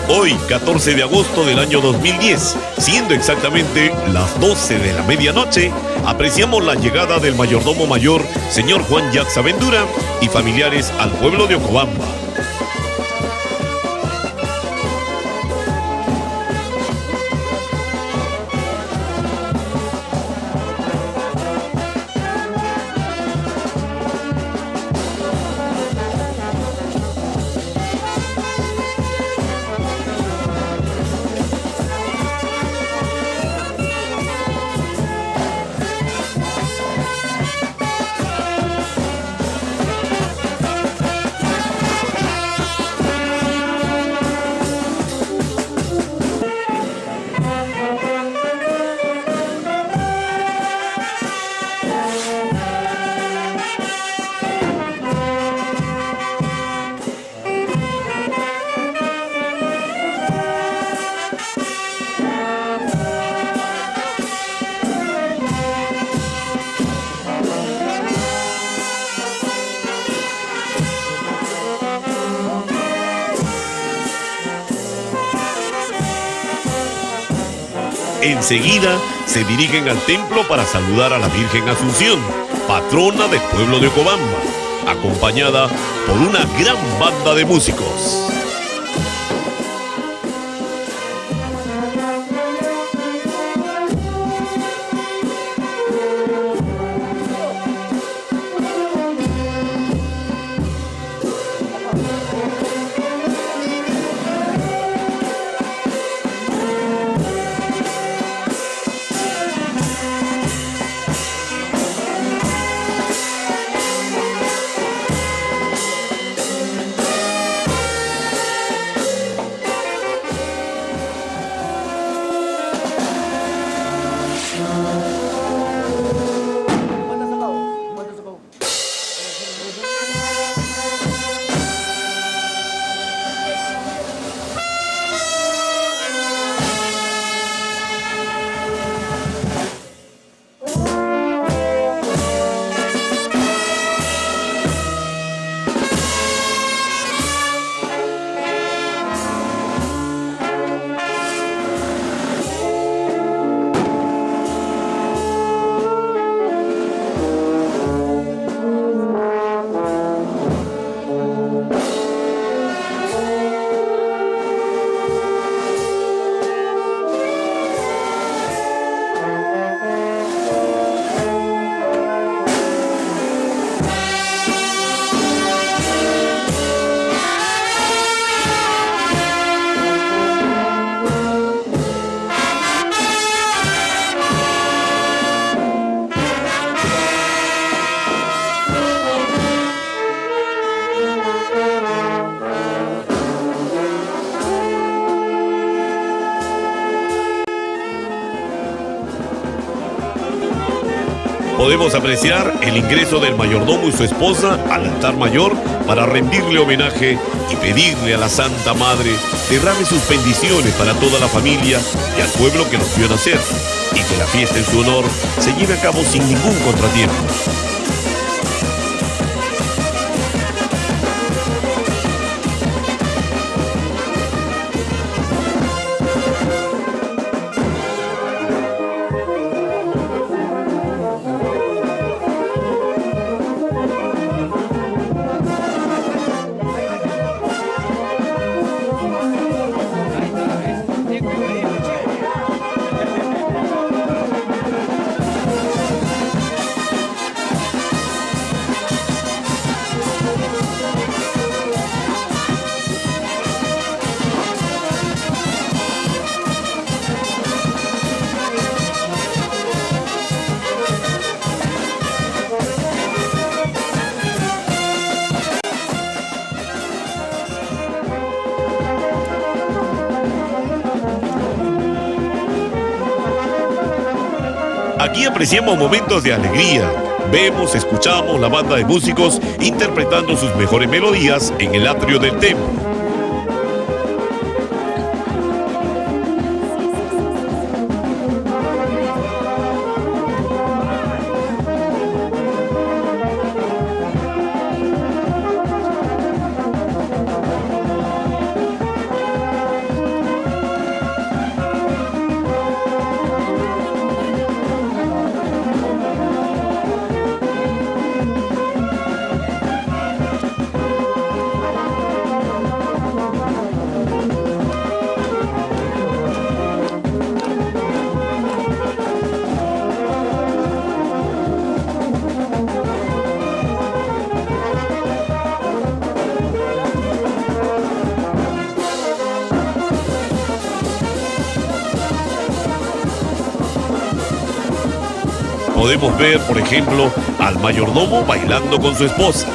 Hoy, 14 de agosto del año 2010, siendo exactamente las 12 de la medianoche, apreciamos la llegada del mayordomo mayor, señor Juan Jacques Aventura, y familiares al pueblo de Ocobamba. Enseguida se dirigen al templo para saludar a la Virgen Asunción, patrona del pueblo de Ocobamba, acompañada por una gran banda de músicos. Podemos apreciar el ingreso del mayordomo y su esposa al altar mayor para rendirle homenaje y pedirle a la Santa Madre derrame sus bendiciones para toda la familia y al pueblo que nos vio nacer, y que la fiesta en su honor se lleve a cabo sin ningún contratiempo. Aquí apreciamos momentos de alegría. Vemos, escuchamos la banda de músicos interpretando sus mejores melodías en el atrio del templo. Podemos ver, por ejemplo, al mayordomo bailando con su esposa.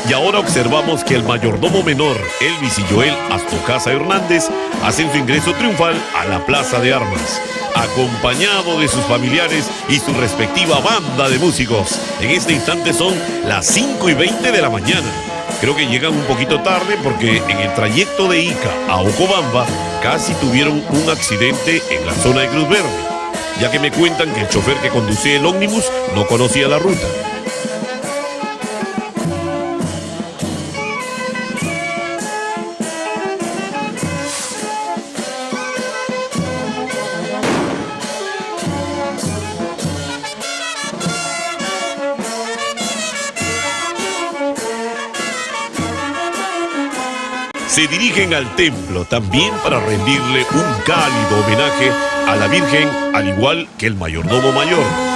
Y ahora observamos que el mayordomo menor, Elvis y Joel Astocasa Hernández, hacen su ingreso triunfal a la Plaza de Armas, acompañado de sus familiares y su respectiva banda de músicos. En este instante son las 5:20 de la mañana. Creo que llegan un poquito tarde porque en el trayecto de Ica a Ocobamba casi tuvieron un accidente en la zona de Cruz Verde, ya que me cuentan que el chofer que conducía el ómnibus no conocía la ruta. Se dirigen al templo también para rendirle un cálido homenaje a la Virgen, al igual que el mayordomo mayor.